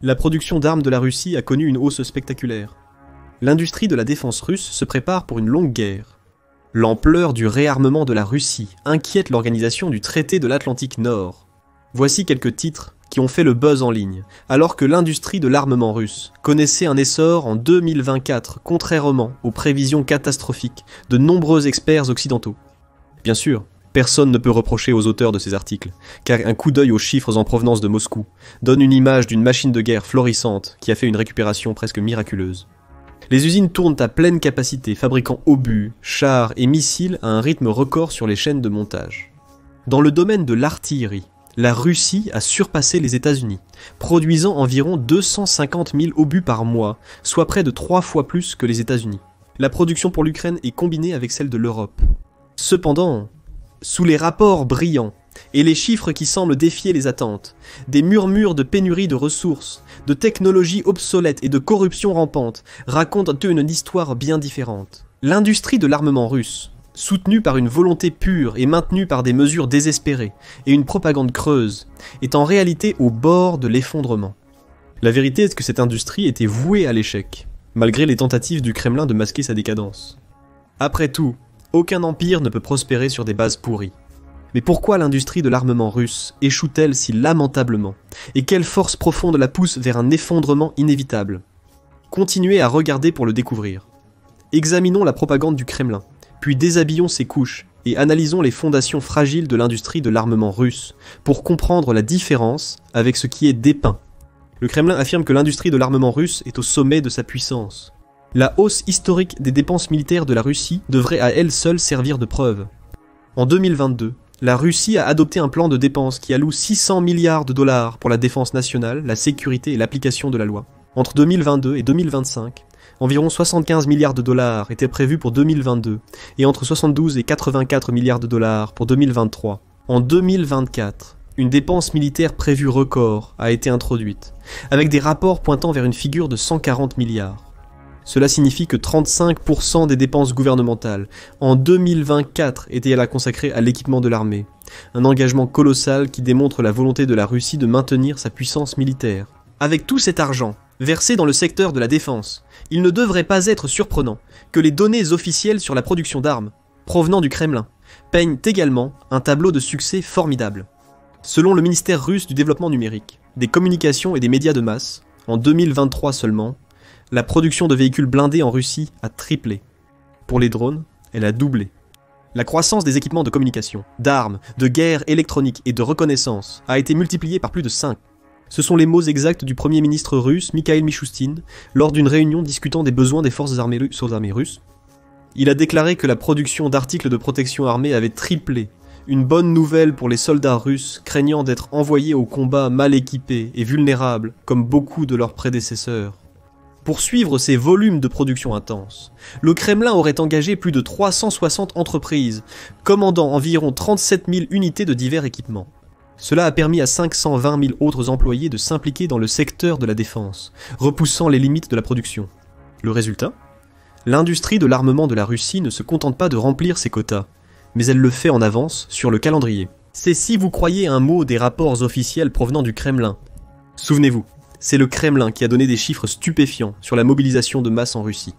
La production d'armes de la Russie a connu une hausse spectaculaire. L'industrie de la défense russe se prépare pour une longue guerre. L'ampleur du réarmement de la Russie inquiète l'organisation du traité de l'Atlantique Nord. Voici quelques titres qui ont fait le buzz en ligne, alors que l'industrie de l'armement russe connaissait un essor en 2024, contrairement aux prévisions catastrophiques de nombreux experts occidentaux. Bien sûr, personne ne peut reprocher aux auteurs de ces articles, car un coup d'œil aux chiffres en provenance de Moscou donne une image d'une machine de guerre florissante qui a fait une récupération presque miraculeuse. Les usines tournent à pleine capacité, fabriquant obus, chars et missiles à un rythme record sur les chaînes de montage. Dans le domaine de l'artillerie, la Russie a surpassé les États-Unis, produisant environ 250 000 obus par mois, soit près de 3 fois plus que les États-Unis. La production pour l'Ukraine est combinée avec celle de l'Europe. Cependant, sous les rapports brillants et les chiffres qui semblent défier les attentes, des murmures de pénurie de ressources, de technologies obsolètes et de corruption rampante racontent une histoire bien différente. L'industrie de l'armement russe, soutenue par une volonté pure et maintenue par des mesures désespérées et une propagande creuse, est en réalité au bord de l'effondrement. La vérité est que cette industrie était vouée à l'échec, malgré les tentatives du Kremlin de masquer sa décadence. Après tout, aucun empire ne peut prospérer sur des bases pourries. Mais pourquoi l'industrie de l'armement russe échoue-t-elle si lamentablement? Et quelle force profonde la pousse vers un effondrement inévitable? Continuez à regarder pour le découvrir. Examinons la propagande du Kremlin, puis déshabillons ses couches et analysons les fondations fragiles de l'industrie de l'armement russe pour comprendre la différence avec ce qui est dépeint. Le Kremlin affirme que l'industrie de l'armement russe est au sommet de sa puissance. La hausse historique des dépenses militaires de la Russie devrait à elle seule servir de preuve. En 2022, la Russie a adopté un plan de dépenses qui alloue 600 milliards de dollars pour la défense nationale, la sécurité et l'application de la loi. Entre 2022 et 2025, environ 75 milliards de dollars étaient prévus pour 2022 et entre 72 et 84 milliards de dollars pour 2023. En 2024, une dépense militaire prévue record a été introduite, avec des rapports pointant vers une figure de 140 milliards. Cela signifie que 35% des dépenses gouvernementales en 2024 étaient consacrées à l'équipement de l'armée, un engagement colossal qui démontre la volonté de la Russie de maintenir sa puissance militaire. Avec tout cet argent versé dans le secteur de la défense, il ne devrait pas être surprenant que les données officielles sur la production d'armes, provenant du Kremlin, peignent également un tableau de succès formidable. Selon le ministère russe du développement numérique, des communications et des médias de masse, en 2023 seulement, la production de véhicules blindés en Russie a triplé. Pour les drones, elle a doublé. La croissance des équipements de communication, d'armes, de guerre électronique et de reconnaissance a été multipliée par plus de 5. Ce sont les mots exacts du premier ministre russe Mikhail Mishustin lors d'une réunion discutant des besoins des forces armées russes. Il a déclaré que la production d'articles de protection armée avait triplé. Une bonne nouvelle pour les soldats russes craignant d'être envoyés au combat mal équipés et vulnérables comme beaucoup de leurs prédécesseurs. Pour suivre ces volumes de production intense, le Kremlin aurait engagé plus de 360 entreprises, commandant environ 37 000 unités de divers équipements. Cela a permis à 520 000 autres employés de s'impliquer dans le secteur de la défense, repoussant les limites de la production. Le résultat? L'industrie de l'armement de la Russie ne se contente pas de remplir ses quotas, mais elle le fait en avance sur le calendrier. C'est si vous croyez un mot des rapports officiels provenant du Kremlin. Souvenez-vous, c'est le Kremlin qui a donné des chiffres stupéfiants sur la mobilisation de masse en Russie.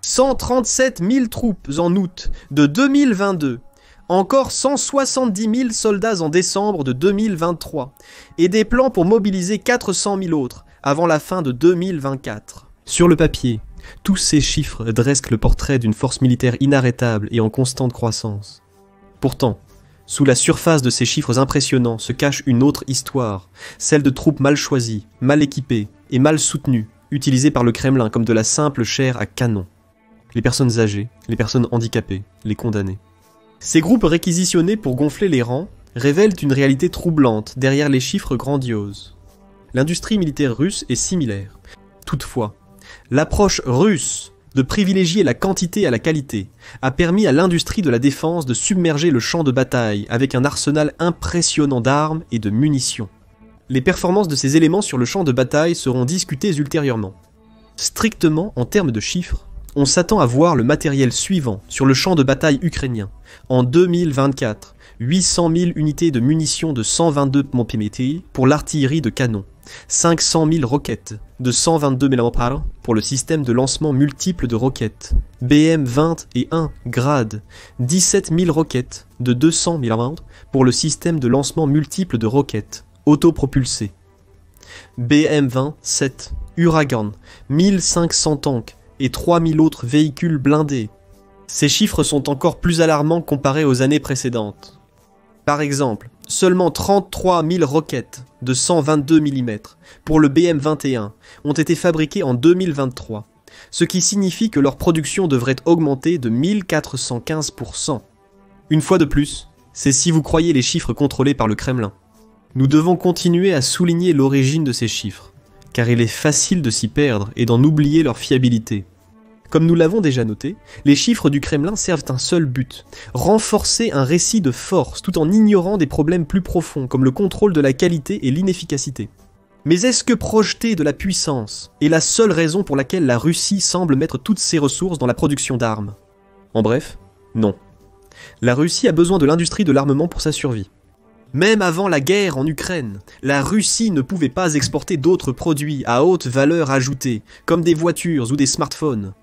137 000 troupes en août de 2022, encore 170 000 soldats en décembre de 2023, et des plans pour mobiliser 400 000 autres avant la fin de 2024. Sur le papier, tous ces chiffres dressent le portrait d'une force militaire inarrêtable et en constante croissance. Pourtant, sous la surface de ces chiffres impressionnants se cache une autre histoire, celle de troupes mal choisies, mal équipées et mal soutenues, utilisées par le Kremlin comme de la simple chair à canon. Les personnes âgées, les personnes handicapées, les condamnés. Ces groupes réquisitionnés pour gonfler les rangs révèlent une réalité troublante derrière les chiffres grandioses. L'industrie militaire russe est similaire. Toutefois, l'approche russe de privilégier la quantité à la qualité a permis à l'industrie de la défense de submerger le champ de bataille avec un arsenal impressionnant d'armes et de munitions. Les performances de ces éléments sur le champ de bataille seront discutées ultérieurement. Strictement en termes de chiffres, on s'attend à voir le matériel suivant sur le champ de bataille ukrainien. En 2024, 800 000 unités de munitions de 122 mm pour l'artillerie de canon, 500 000 roquettes de 122 mAh pour le système de lancement multiple de roquettes, BM-20 et 1 Grad, 17 000 roquettes de 200 mAh pour le système de lancement multiple de roquettes, autopropulsées, BM-20-7 Uragan, 1500 tanks et 3000 autres véhicules blindés. Ces chiffres sont encore plus alarmants comparés aux années précédentes. Par exemple, seulement 33 000 roquettes de 122 mm pour le BM-21 ont été fabriquées en 2023, ce qui signifie que leur production devrait augmenter de 1415%. Une fois de plus, c'est si vous croyez les chiffres contrôlés par le Kremlin. Nous devons continuer à souligner l'origine de ces chiffres, car il est facile de s'y perdre et d'en oublier leur fiabilité. Comme nous l'avons déjà noté, les chiffres du Kremlin servent un seul but, renforcer un récit de force tout en ignorant des problèmes plus profonds comme le contrôle de la qualité et l'inefficacité. Mais est-ce que projeter de la puissance est la seule raison pour laquelle la Russie semble mettre toutes ses ressources dans la production d'armes? En bref, non. La Russie a besoin de l'industrie de l'armement pour sa survie. Même avant la guerre en Ukraine, la Russie ne pouvait pas exporter d'autres produits à haute valeur ajoutée, comme des voitures ou des smartphones.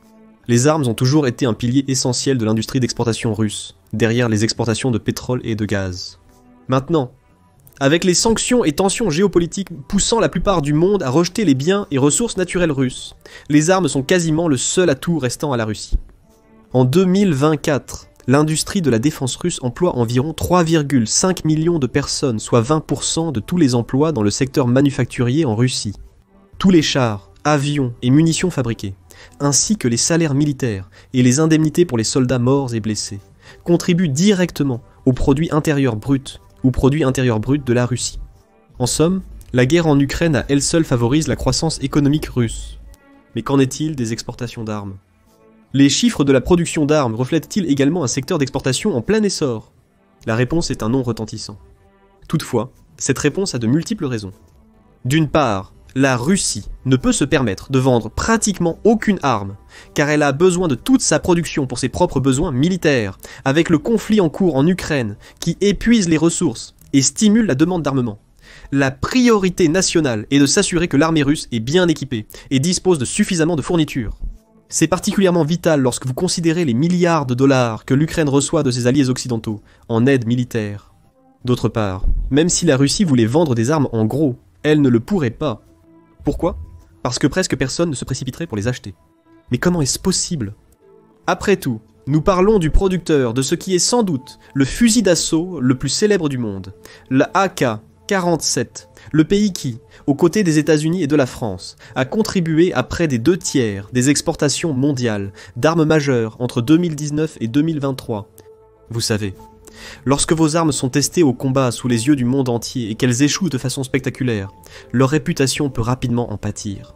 Les armes ont toujours été un pilier essentiel de l'industrie d'exportation russe, derrière les exportations de pétrole et de gaz. Maintenant, avec les sanctions et tensions géopolitiques poussant la plupart du monde à rejeter les biens et ressources naturelles russes, les armes sont quasiment le seul atout restant à la Russie. En 2024, l'industrie de la défense russe emploie environ 3,5 millions de personnes, soit 20% de tous les emplois dans le secteur manufacturier en Russie. Tous les chars, avions et munitions fabriqués, ainsi que les salaires militaires et les indemnités pour les soldats morts et blessés, contribuent directement au produit intérieur brut ou produit intérieur brut de la Russie. En somme, la guerre en Ukraine à elle seule favorise la croissance économique russe. Mais qu'en est-il des exportations d'armes ? Les chiffres de la production d'armes reflètent-ils également un secteur d'exportation en plein essor? La réponse est un non retentissant. Toutefois, cette réponse a de multiples raisons. D'une part, la Russie ne peut se permettre de vendre pratiquement aucune arme, car elle a besoin de toute sa production pour ses propres besoins militaires, avec le conflit en cours en Ukraine qui épuise les ressources et stimule la demande d'armement. La priorité nationale est de s'assurer que l'armée russe est bien équipée et dispose de suffisamment de fournitures. C'est particulièrement vital lorsque vous considérez les milliards de dollars que l'Ukraine reçoit de ses alliés occidentaux en aide militaire. D'autre part, même si la Russie voulait vendre des armes en gros, elle ne le pourrait pas. Pourquoi ? Parce que presque personne ne se précipiterait pour les acheter. Mais comment est-ce possible ? Après tout, nous parlons du producteur de ce qui est sans doute le fusil d'assaut le plus célèbre du monde, la AK-47, le pays qui, aux côtés des États-Unis et de la France, a contribué à près des 2/3 des exportations mondiales d'armes majeures entre 2019 et 2023. Vous savez, lorsque vos armes sont testées au combat sous les yeux du monde entier et qu'elles échouent de façon spectaculaire, leur réputation peut rapidement en pâtir.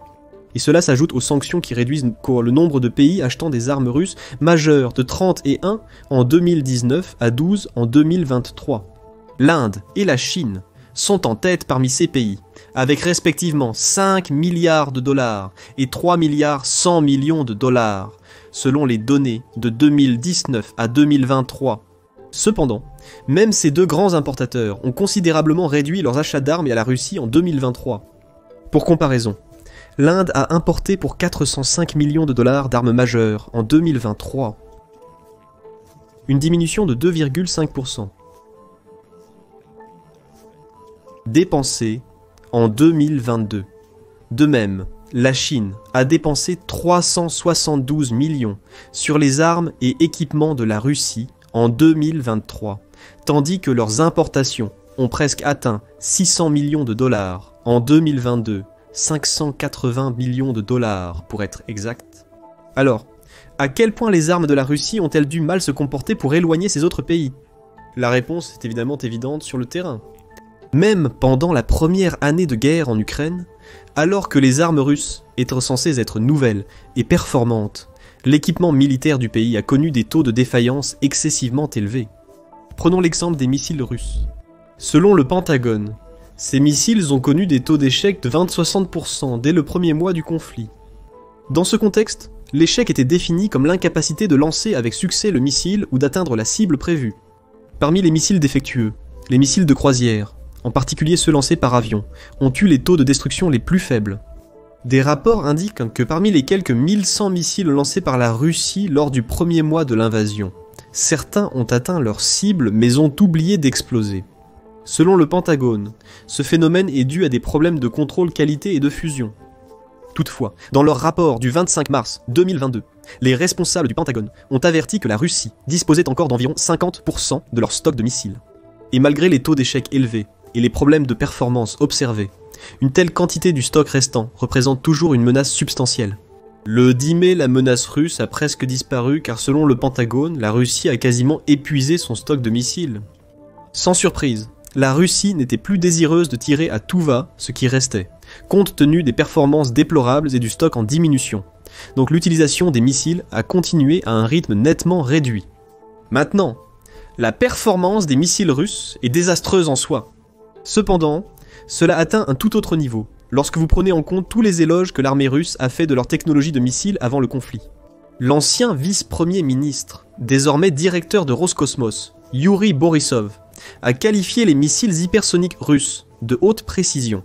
Et cela s'ajoute aux sanctions qui réduisent le nombre de pays achetant des armes russes majeures de 31 en 2019 à 12 en 2023. L'Inde et la Chine sont en tête parmi ces pays, avec respectivement 5 milliards de dollars et 3 milliards 100 millions de dollars, selon les données de 2019 à 2023. Cependant, même ces deux grands importateurs ont considérablement réduit leurs achats d'armes à la Russie en 2023. Pour comparaison, l'Inde a importé pour 405 millions de dollars d'armes majeures en 2023. Une diminution de 2,5%. Dépensé en 2022. De même, la Chine a dépensé 372 millions sur les armes et équipements de la Russie en 2023, tandis que leurs importations ont presque atteint 600 millions de dollars en 2022, 580 millions de dollars pour être exact. Alors, à quel point les armes de la Russie ont-elles dû mal se comporter pour éloigner ces autres pays? La réponse est évidemment évidente sur le terrain. Même pendant la première année de guerre en Ukraine, alors que les armes russes étaient censées être nouvelles et performantes, l'équipement militaire du pays a connu des taux de défaillance excessivement élevés. Prenons l'exemple des missiles russes. Selon le Pentagone, ces missiles ont connu des taux d'échec de 20-60% dès le premier mois du conflit. Dans ce contexte, l'échec était défini comme l'incapacité de lancer avec succès le missile ou d'atteindre la cible prévue. Parmi les missiles défectueux, les missiles de croisière, en particulier ceux lancés par avion, ont eu les taux de destruction les plus faibles. Des rapports indiquent que parmi les quelques 1100 missiles lancés par la Russie lors du premier mois de l'invasion, certains ont atteint leur cible mais ont oublié d'exploser. Selon le Pentagone, ce phénomène est dû à des problèmes de contrôle qualité et de fusion. Toutefois, dans leur rapport du 25 mars 2022, les responsables du Pentagone ont averti que la Russie disposait encore d'environ 50% de leur stock de missiles. Et malgré les taux d'échec élevés et les problèmes de performance observés, une telle quantité du stock restant représente toujours une menace substantielle. Le 10 mai, la menace russe a presque disparu car selon le Pentagone, la Russie a quasiment épuisé son stock de missiles. Sans surprise, la Russie n'était plus désireuse de tirer à tout va ce qui restait, compte tenu des performances déplorables et du stock en diminution. Donc l'utilisation des missiles a continué à un rythme nettement réduit. Maintenant, la performance des missiles russes est désastreuse en soi. Cependant, cela atteint un tout autre niveau, lorsque vous prenez en compte tous les éloges que l'armée russe a fait de leur technologie de missiles avant le conflit. L'ancien vice-premier ministre, désormais directeur de Roscosmos, Yuri Borisov, a qualifié les missiles hypersoniques russes de haute précision,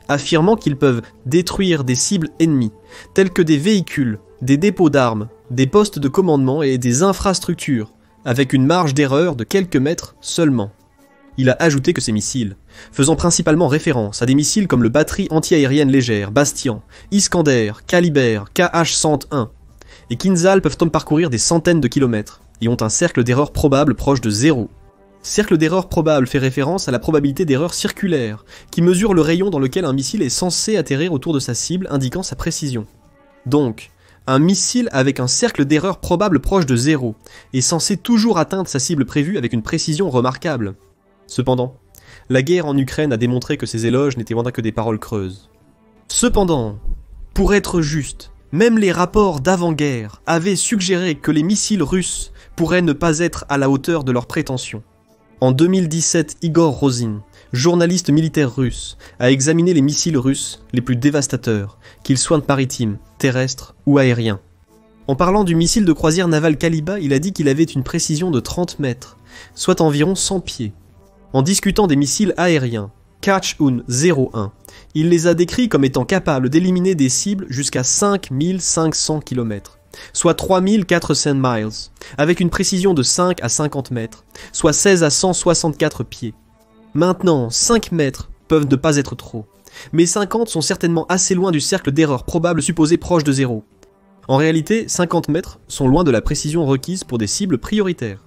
affirmant qu'ils peuvent détruire des cibles ennemies, telles que des véhicules, des dépôts d'armes, des postes de commandement et des infrastructures, avec une marge d'erreur de quelques mètres seulement. Il a ajouté que ces missiles, faisant principalement référence à des missiles comme le batterie anti-aérienne légère, Bastian, Iskander, Kaliber, KH-101 et Kinzhal peuvent parcourir des centaines de kilomètres et ont un cercle d'erreur probable proche de 0. Cercle d'erreur probable fait référence à la probabilité d'erreur circulaire, qui mesure le rayon dans lequel un missile est censé atterrir autour de sa cible, indiquant sa précision. Donc, un missile avec un cercle d'erreur probable proche de 0 est censé toujours atteindre sa cible prévue avec une précision remarquable. Cependant, la guerre en Ukraine a démontré que ces éloges n'étaient moins que des paroles creuses. Cependant, pour être juste, même les rapports d'avant-guerre avaient suggéré que les missiles russes pourraient ne pas être à la hauteur de leurs prétentions. En 2017, Igor Rosin, journaliste militaire russe, a examiné les missiles russes les plus dévastateurs, qu'ils soient maritimes, terrestres ou aériens. En parlant du missile de croisière naval Kaliba, il a dit qu'il avait une précision de 30 mètres, soit environ 100 pieds. En discutant des missiles aériens, Kach-1-01, il les a décrits comme étant capables d'éliminer des cibles jusqu'à 5500 km, soit 3400 miles, avec une précision de 5 à 50 mètres, soit 16 à 164 pieds. Maintenant, 5 mètres peuvent ne pas être trop, mais 50 sont certainement assez loin du cercle d'erreur probable supposé proche de 0. En réalité, 50 mètres sont loin de la précision requise pour des cibles prioritaires.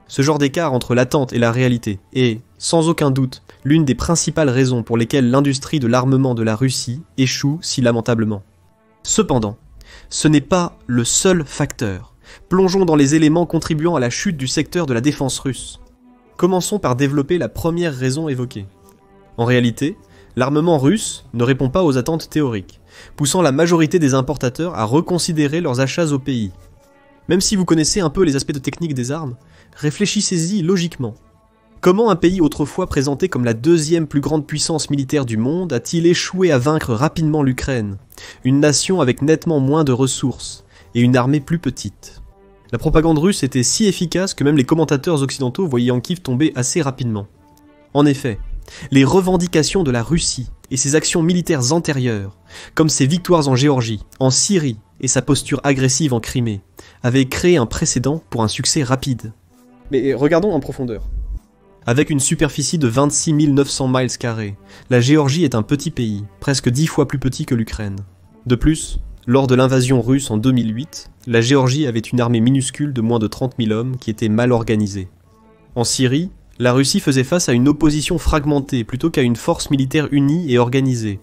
Ce genre d'écart entre l'attente et la réalité est, sans aucun doute, l'une des principales raisons pour lesquelles l'industrie de l'armement de la Russie échoue si lamentablement. Cependant, ce n'est pas le seul facteur. Plongeons dans les éléments contribuant à la chute du secteur de la défense russe. Commençons par développer la première raison évoquée. En réalité, l'armement russe ne répond pas aux attentes théoriques, poussant la majorité des importateurs à reconsidérer leurs achats au pays. Même si vous connaissez un peu les aspects de technique des armes, réfléchissez-y logiquement. Comment un pays autrefois présenté comme la deuxième plus grande puissance militaire du monde a-t-il échoué à vaincre rapidement l'Ukraine, une nation avec nettement moins de ressources et une armée plus petite? La propagande russe était si efficace que même les commentateurs occidentaux voyaient Yankiv tomber assez rapidement. En effet, les revendications de la Russie et ses actions militaires antérieures, comme ses victoires en Géorgie, en Syrie et sa posture agressive en Crimée, avaient créé un précédent pour un succès rapide. Mais regardons en profondeur. Avec une superficie de 26 900 miles carrés, la Géorgie est un petit pays, presque 10 fois plus petit que l'Ukraine. De plus, lors de l'invasion russe en 2008, la Géorgie avait une armée minuscule de moins de 30 000 hommes qui était mal organisée. En Syrie, la Russie faisait face à une opposition fragmentée plutôt qu'à une force militaire unie et organisée.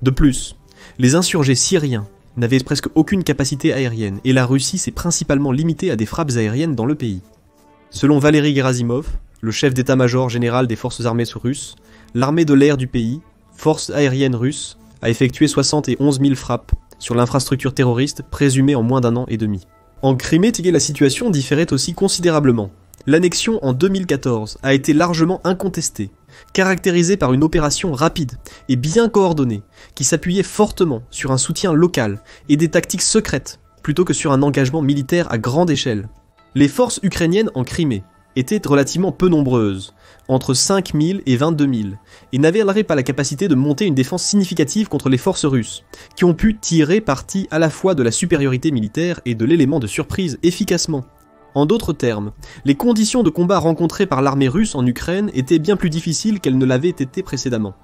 De plus, les insurgés syriens n'avaient presque aucune capacité aérienne et la Russie s'est principalement limitée à des frappes aériennes dans le pays. Selon Valery Gerasimov, le chef d'état-major général des forces armées russes, l'armée de l'air du pays, force aérienne russe, a effectué 71 000 frappes sur l'infrastructure terroriste présumée en moins d'un an et demi. En Crimée, la situation différait aussi considérablement. L'annexion en 2014 a été largement incontestée, caractérisée par une opération rapide et bien coordonnée, qui s'appuyait fortement sur un soutien local et des tactiques secrètes, plutôt que sur un engagement militaire à grande échelle. Les forces ukrainiennes en Crimée étaient relativement peu nombreuses, entre 5 000 et 22 000, et n'avaient pas la capacité de monter une défense significative contre les forces russes, qui ont pu tirer parti à la fois de la supériorité militaire et de l'élément de surprise efficacement. En d'autres termes, les conditions de combat rencontrées par l'armée russe en Ukraine étaient bien plus difficiles qu'elles ne l'avaient été précédemment.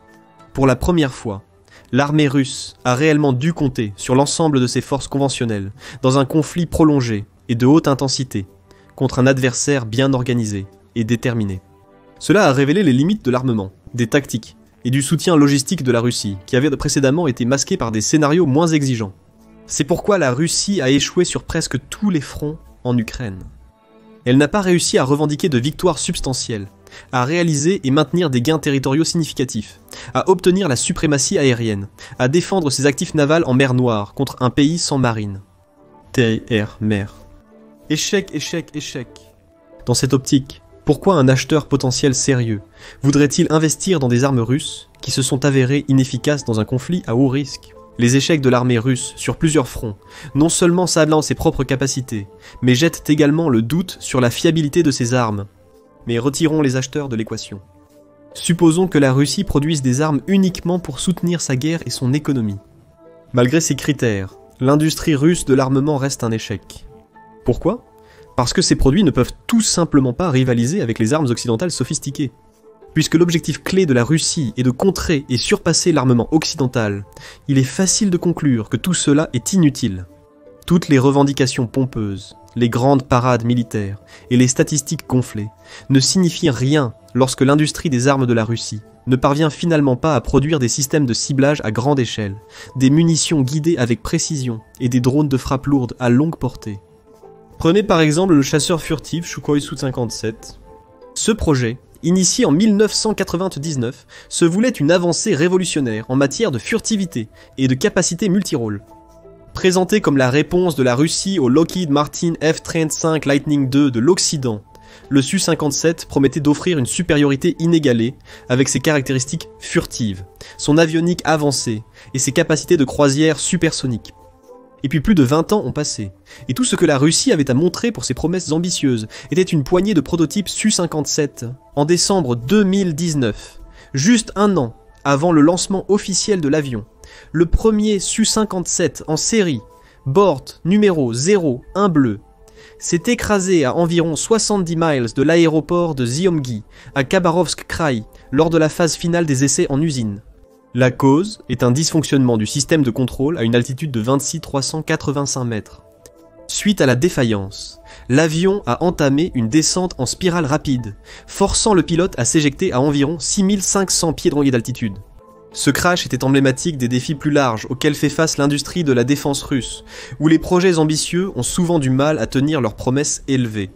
Pour la première fois, l'armée russe a réellement dû compter sur l'ensemble de ses forces conventionnelles dans un conflit prolongé et de haute intensité, contre un adversaire bien organisé et déterminé. Cela a révélé les limites de l'armement, des tactiques et du soutien logistique de la Russie, qui avait précédemment été masqués par des scénarios moins exigeants. C'est pourquoi la Russie a échoué sur presque tous les fronts en Ukraine. Elle n'a pas réussi à revendiquer de victoires substantielles, à réaliser et maintenir des gains territoriaux significatifs, à obtenir la suprématie aérienne, à défendre ses actifs navals en mer Noire contre un pays sans marine. Terre, air, mer. Échec, échec, échec. Dans cette optique, pourquoi un acheteur potentiel sérieux voudrait-il investir dans des armes russes qui se sont avérées inefficaces dans un conflit à haut risque ? Les échecs de l'armée russe sur plusieurs fronts, non seulement sablant ses propres capacités, mais jettent également le doute sur la fiabilité de ses armes. Mais retirons les acheteurs de l'équation. Supposons que la Russie produise des armes uniquement pour soutenir sa guerre et son économie. Malgré ces critères, l'industrie russe de l'armement reste un échec. Pourquoi ? Parce que ces produits ne peuvent tout simplement pas rivaliser avec les armes occidentales sophistiquées. Puisque l'objectif clé de la Russie est de contrer et surpasser l'armement occidental, il est facile de conclure que tout cela est inutile. Toutes les revendications pompeuses, les grandes parades militaires et les statistiques gonflées ne signifient rien lorsque l'industrie des armes de la Russie ne parvient finalement pas à produire des systèmes de ciblage à grande échelle, des munitions guidées avec précision et des drones de frappe lourde à longue portée. Prenez par exemple le chasseur furtif Sukhoi Su-57. Ce projet, initié en 1999, se voulait une avancée révolutionnaire en matière de furtivité et de capacité multirôle. Présenté comme la réponse de la Russie au Lockheed Martin F-35 Lightning II de l'Occident, le Su-57 promettait d'offrir une supériorité inégalée avec ses caractéristiques furtives, son avionique avancée et ses capacités de croisière supersoniques. Et puis plus de 20 ans ont passé, et tout ce que la Russie avait à montrer pour ses promesses ambitieuses était une poignée de prototypes Su-57 en décembre 2019, juste un an avant le lancement officiel de l'avion. Le premier Su-57 en série, Bort numéro 01 bleu, s'est écrasé à environ 70 miles de l'aéroport de Zyomgy, à Khabarovsk-Krai, lors de la phase finale des essais en usine. La cause est un dysfonctionnement du système de contrôle à une altitude de 26 385 mètres. Suite à la défaillance, l'avion a entamé une descente en spirale rapide, forçant le pilote à s'éjecter à environ 6500 pieds d'altitude. Ce crash était emblématique des défis plus larges auxquels fait face l'industrie de la défense russe, où les projets ambitieux ont souvent du mal à tenir leurs promesses élevées.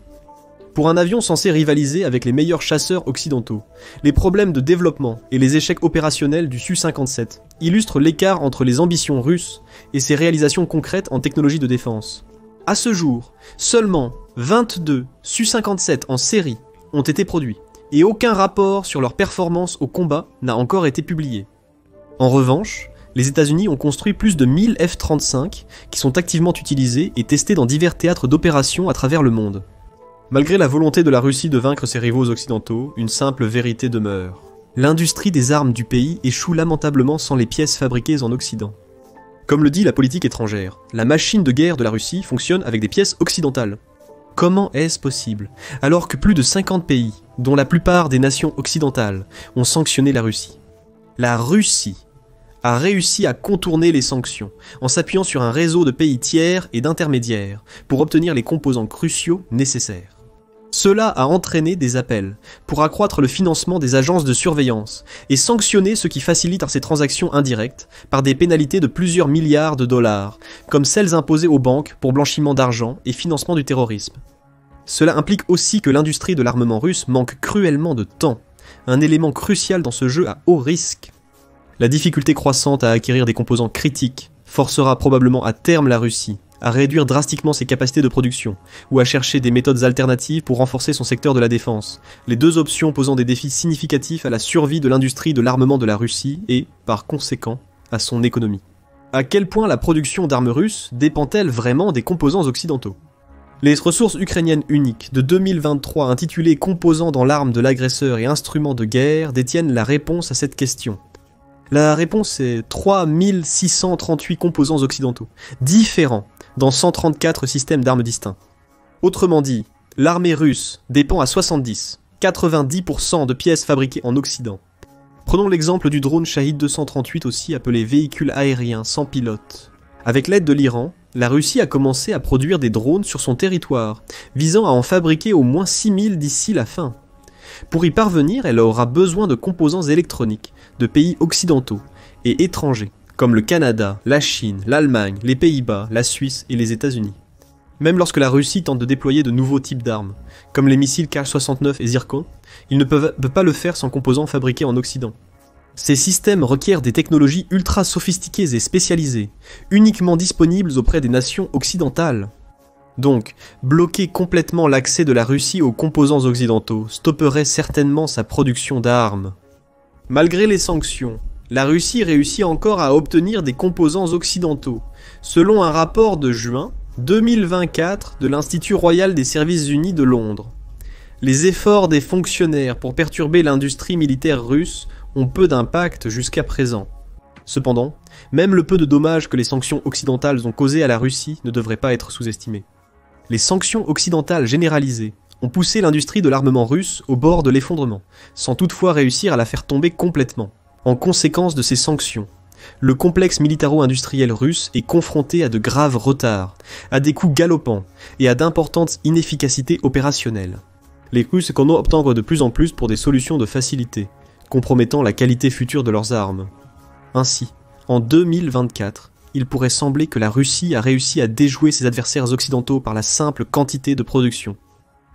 Pour un avion censé rivaliser avec les meilleurs chasseurs occidentaux, les problèmes de développement et les échecs opérationnels du Su-57 illustrent l'écart entre les ambitions russes et ses réalisations concrètes en technologie de défense. À ce jour, seulement 22 Su-57 en série ont été produits, et aucun rapport sur leur performance au combat n'a encore été publié. En revanche, les États-Unis ont construit plus de 1000 F-35 qui sont activement utilisés et testés dans divers théâtres d'opérations à travers le monde. Malgré la volonté de la Russie de vaincre ses rivaux occidentaux, une simple vérité demeure. L'industrie des armes du pays échoue lamentablement sans les pièces fabriquées en Occident. Comme le dit la politique étrangère, la machine de guerre de la Russie fonctionne avec des pièces occidentales. Comment est-ce possible, alors que plus de 50 pays, dont la plupart des nations occidentales, ont sanctionné la Russie ? La Russie a réussi à contourner les sanctions en s'appuyant sur un réseau de pays tiers et d'intermédiaires pour obtenir les composants cruciaux nécessaires. Cela a entraîné des appels pour accroître le financement des agences de surveillance et sanctionner ceux qui facilitent ces transactions indirectes par des pénalités de plusieurs milliards de dollars, comme celles imposées aux banques pour blanchiment d'argent et financement du terrorisme. Cela implique aussi que l'industrie de l'armement russe manque cruellement de temps, un élément crucial dans ce jeu à haut risque. La difficulté croissante à acquérir des composants critiques forcera probablement à terme la Russie à réduire drastiquement ses capacités de production, ou à chercher des méthodes alternatives pour renforcer son secteur de la défense, les deux options posant des défis significatifs à la survie de l'industrie de l'armement de la Russie et, par conséquent, à son économie. À quel point la production d'armes russes dépend-elle vraiment des composants occidentaux ? Les ressources ukrainiennes uniques de 2023 intitulées Composants dans l'arme de l'agresseur et instruments de guerre détiennent la réponse à cette question. La réponse est 3638 composants occidentaux, différents dans 134 systèmes d'armes distincts. Autrement dit, l'armée russe dépend à 90% de pièces fabriquées en Occident. Prenons l'exemple du drone Shahid 238, aussi appelé véhicule aérien sans pilote. Avec l'aide de l'Iran, la Russie a commencé à produire des drones sur son territoire, visant à en fabriquer au moins 6000 d'ici la fin. Pour y parvenir, elle aura besoin de composants électroniques de pays occidentaux et étrangers, comme le Canada, la Chine, l'Allemagne, les Pays-Bas, la Suisse et les États-Unis. Même lorsque la Russie tente de déployer de nouveaux types d'armes, comme les missiles Kh-69 et Zircon, ils ne peuvent pas le faire sans composants fabriqués en Occident. Ces systèmes requièrent des technologies ultra sophistiquées et spécialisées, uniquement disponibles auprès des nations occidentales. Donc, bloquer complètement l'accès de la Russie aux composants occidentaux stopperait certainement sa production d'armes. Malgré les sanctions, la Russie réussit encore à obtenir des composants occidentaux, selon un rapport de juin 2024 de l'Institut Royal des Services Unis de Londres. Les efforts des fonctionnaires pour perturber l'industrie militaire russe ont peu d'impact jusqu'à présent. Cependant, même le peu de dommages que les sanctions occidentales ont causés à la Russie ne devrait pas être sous-estimé. Les sanctions occidentales généralisées ont poussé l'industrie de l'armement russe au bord de l'effondrement, sans toutefois réussir à la faire tomber complètement. En conséquence de ces sanctions, le complexe militaro-industriel russe est confronté à de graves retards, à des coûts galopants et à d'importantes inefficacités opérationnelles. Les Russes optent de plus en plus pour des solutions de facilité, compromettant la qualité future de leurs armes. Ainsi, en 2024, il pourrait sembler que la Russie a réussi à déjouer ses adversaires occidentaux par la simple quantité de production.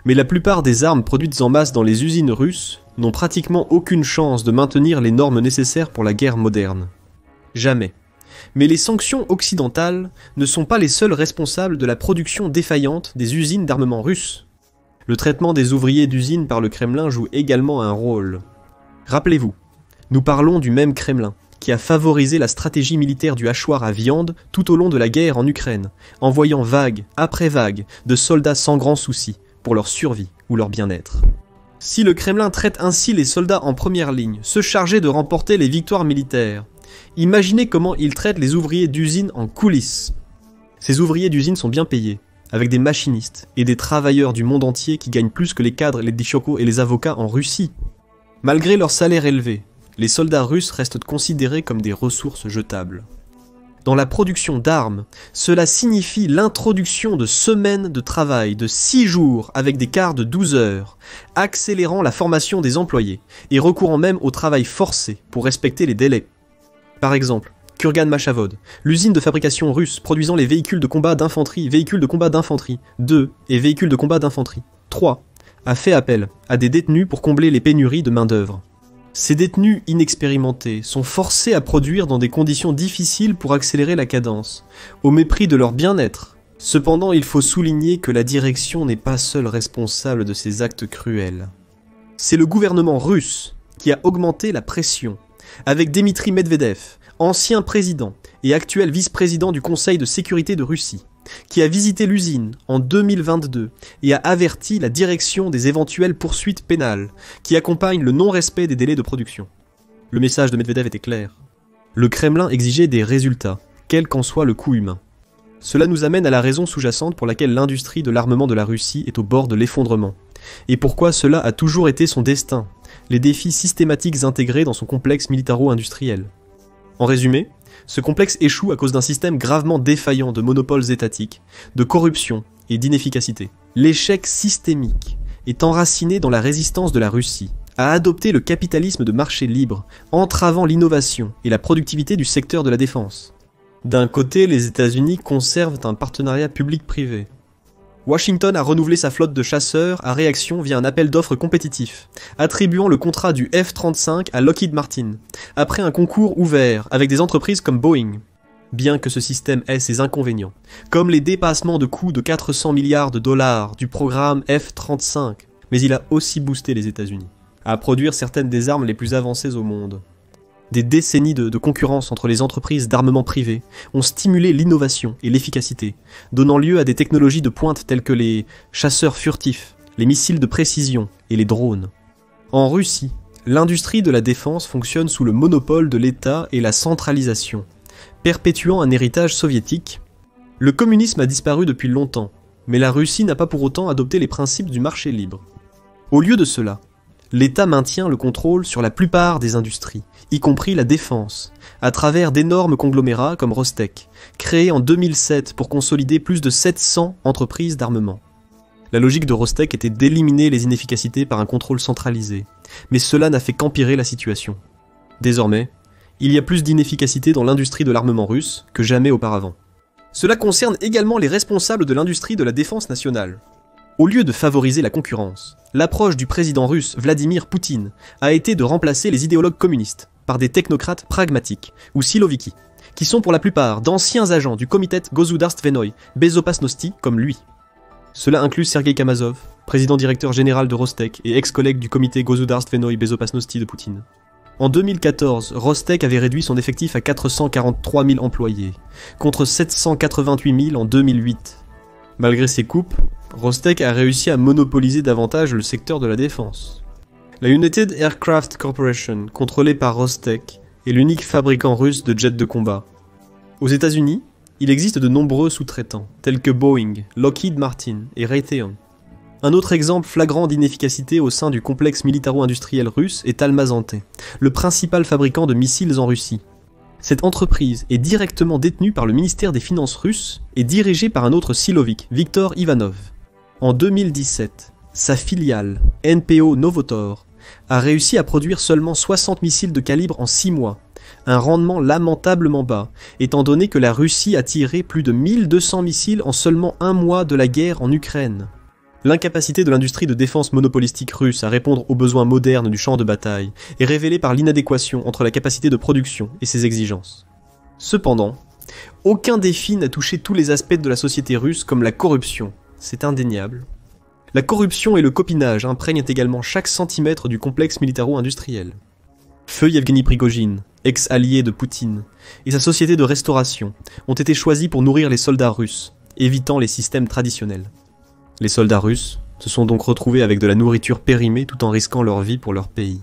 Mais la plupart des armes produites en masse dans les usines russes n'ont pratiquement aucune chance de maintenir les normes nécessaires pour la guerre moderne. Jamais. Mais les sanctions occidentales ne sont pas les seuls responsables de la production défaillante des usines d'armement russes. Le traitement des ouvriers d'usines par le Kremlin joue également un rôle. Rappelez-vous, nous parlons du même Kremlin, qui a favorisé la stratégie militaire du hachoir à viande tout au long de la guerre en Ukraine, envoyant vague après vague de soldats sans grand souci pour leur survie ou leur bien-être. Si le Kremlin traite ainsi les soldats en première ligne, se charger de remporter les victoires militaires, imaginez comment il traite les ouvriers d'usine en coulisses. Ces ouvriers d'usine sont bien payés, avec des machinistes et des travailleurs du monde entier qui gagnent plus que les cadres, les dichokos et les avocats en Russie. Malgré leur salaire élevé, les soldats russes restent considérés comme des ressources jetables. Dans la production d'armes, cela signifie l'introduction de semaines de travail de 6 jours avec des quarts de 12 heures, accélérant la formation des employés et recourant même au travail forcé pour respecter les délais. Par exemple, Kurgan Machavod, l'usine de fabrication russe produisant les véhicules de combat d'infanterie 2 et véhicules de combat d'infanterie 3, a fait appel à des détenus pour combler les pénuries de main-d'œuvre. Ces détenus inexpérimentés sont forcés à produire dans des conditions difficiles pour accélérer la cadence, au mépris de leur bien-être. Cependant, il faut souligner que la direction n'est pas seule responsable de ces actes cruels. C'est le gouvernement russe qui a augmenté la pression, avec Dmitri Medvedev, ancien président et actuel vice-président du Conseil de sécurité de Russie, qui a visité l'usine en 2022 et a averti la direction des éventuelles poursuites pénales qui accompagnent le non-respect des délais de production. Le message de Medvedev était clair. Le Kremlin exigeait des résultats, quel qu'en soit le coût humain. Cela nous amène à la raison sous-jacente pour laquelle l'industrie de l'armement de la Russie est au bord de l'effondrement, et pourquoi cela a toujours été son destin, les défis systématiques intégrés dans son complexe militaro-industriel. En résumé, ce complexe échoue à cause d'un système gravement défaillant de monopoles étatiques, de corruption et d'inefficacité. L'échec systémique est enraciné dans la résistance de la Russie à adopter le capitalisme de marché libre, entravant l'innovation et la productivité du secteur de la défense. D'un côté, les États-Unis conservent un partenariat public-privé. Washington a renouvelé sa flotte de chasseurs à réaction via un appel d'offres compétitif, attribuant le contrat du F-35 à Lockheed Martin, après un concours ouvert avec des entreprises comme Boeing. Bien que ce système ait ses inconvénients, comme les dépassements de coûts de 400 milliards de dollars du programme F-35, mais il a aussi boosté les États-Unis à produire certaines des armes les plus avancées au monde. Des décennies de concurrence entre les entreprises d'armement privées ont stimulé l'innovation et l'efficacité, donnant lieu à des technologies de pointe telles que les chasseurs furtifs, les missiles de précision et les drones. En Russie, l'industrie de la défense fonctionne sous le monopole de l'État et la centralisation, perpétuant un héritage soviétique. Le communisme a disparu depuis longtemps, mais la Russie n'a pas pour autant adopté les principes du marché libre. Au lieu de cela, l'État maintient le contrôle sur la plupart des industries, y compris la défense, à travers d'énormes conglomérats comme Rostec, créés en 2007 pour consolider plus de 700 entreprises d'armement. La logique de Rostec était d'éliminer les inefficacités par un contrôle centralisé, mais cela n'a fait qu'empirer la situation. Désormais, il y a plus d'inefficacité dans l'industrie de l'armement russe que jamais auparavant. Cela concerne également les responsables de l'industrie de la défense nationale. Au lieu de favoriser la concurrence, l'approche du président russe Vladimir Poutine a été de remplacer les idéologues communistes par des technocrates pragmatiques, ou siloviki, qui sont pour la plupart d'anciens agents du Komitet Gosudarstvennoy Bezopasnosti comme lui. Cela inclut Sergei Kamazov, président directeur général de Rostec et ex-collègue du comité Gosudarstvennoy Bezopasnosti de Poutine. En 2014, Rostec avait réduit son effectif à 443 000 employés, contre 788 000 en 2008. Malgré ces coupes, Rostec a réussi à monopoliser davantage le secteur de la défense. La United Aircraft Corporation, contrôlée par Rostec, est l'unique fabricant russe de jets de combat. Aux États-Unis, il existe de nombreux sous-traitants, tels que Boeing, Lockheed Martin et Raytheon. Un autre exemple flagrant d'inefficacité au sein du complexe militaro-industriel russe est Almaz-Antey, le principal fabricant de missiles en Russie. Cette entreprise est directement détenue par le ministère des Finances russe et dirigée par un autre silovik, Viktor Ivanov. En 2017, sa filiale, NPO Novotor, a réussi à produire seulement 60 missiles de calibre en 6 mois, un rendement lamentablement bas, étant donné que la Russie a tiré plus de 1200 missiles en seulement un mois de la guerre en Ukraine. L'incapacité de l'industrie de défense monopolistique russe à répondre aux besoins modernes du champ de bataille est révélée par l'inadéquation entre la capacité de production et ses exigences. Cependant, aucun défi n'a touché tous les aspects de la société russe comme la corruption, c'est indéniable. La corruption et le copinage imprègnent également chaque centimètre du complexe militaro-industriel. Feu Yevgeny Prigojine, ex-allié de Poutine, et sa société de restauration ont été choisis pour nourrir les soldats russes, évitant les systèmes traditionnels. Les soldats russes se sont donc retrouvés avec de la nourriture périmée tout en risquant leur vie pour leur pays.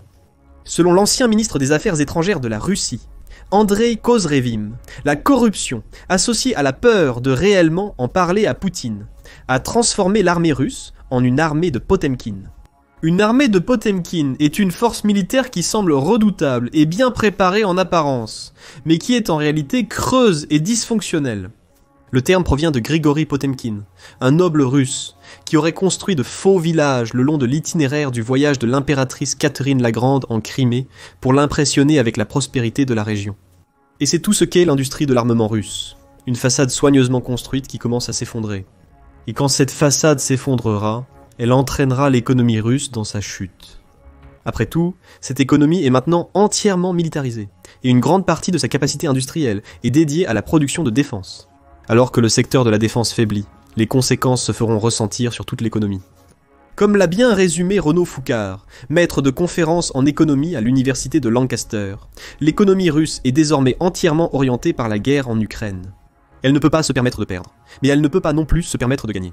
Selon l'ancien ministre des Affaires étrangères de la Russie, Andrei Kozrevim, la corruption, associée à la peur de réellement en parler à Poutine, a transformé l'armée russe en une armée de Potemkin. Une armée de Potemkin est une force militaire qui semble redoutable et bien préparée en apparence, mais qui est en réalité creuse et dysfonctionnelle. Le terme provient de Grigori Potemkin, un noble russe, qui aurait construit de faux villages le long de l'itinéraire du voyage de l'impératrice Catherine la Grande en Crimée pour l'impressionner avec la prospérité de la région. Et c'est tout ce qu'est l'industrie de l'armement russe, une façade soigneusement construite qui commence à s'effondrer. Et quand cette façade s'effondrera, elle entraînera l'économie russe dans sa chute. Après tout, cette économie est maintenant entièrement militarisée, et une grande partie de sa capacité industrielle est dédiée à la production de défense. Alors que le secteur de la défense faiblit, les conséquences se feront ressentir sur toute l'économie. Comme l'a bien résumé Renaud Foucard, maître de conférences en économie à l'université de Lancaster, l'économie russe est désormais entièrement orientée par la guerre en Ukraine. Elle ne peut pas se permettre de perdre, mais elle ne peut pas non plus se permettre de gagner.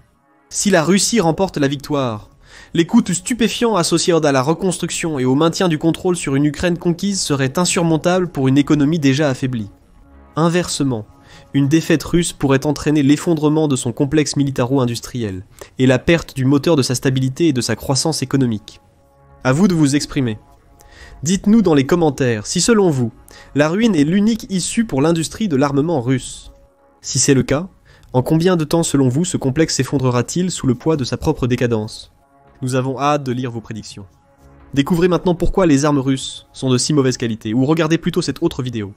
Si la Russie remporte la victoire, les coûts stupéfiants associés à la reconstruction et au maintien du contrôle sur une Ukraine conquise seraient insurmontables pour une économie déjà affaiblie. Inversement, une défaite russe pourrait entraîner l'effondrement de son complexe militaro-industriel et la perte du moteur de sa stabilité et de sa croissance économique. À vous de vous exprimer. Dites-nous dans les commentaires si selon vous, la ruine est l'unique issue pour l'industrie de l'armement russe. Si c'est le cas, en combien de temps selon vous ce complexe s'effondrera-t-il sous le poids de sa propre décadence? Nous avons hâte de lire vos prédictions. Découvrez maintenant pourquoi les armes russes sont de si mauvaise qualité, ou regardez plutôt cette autre vidéo.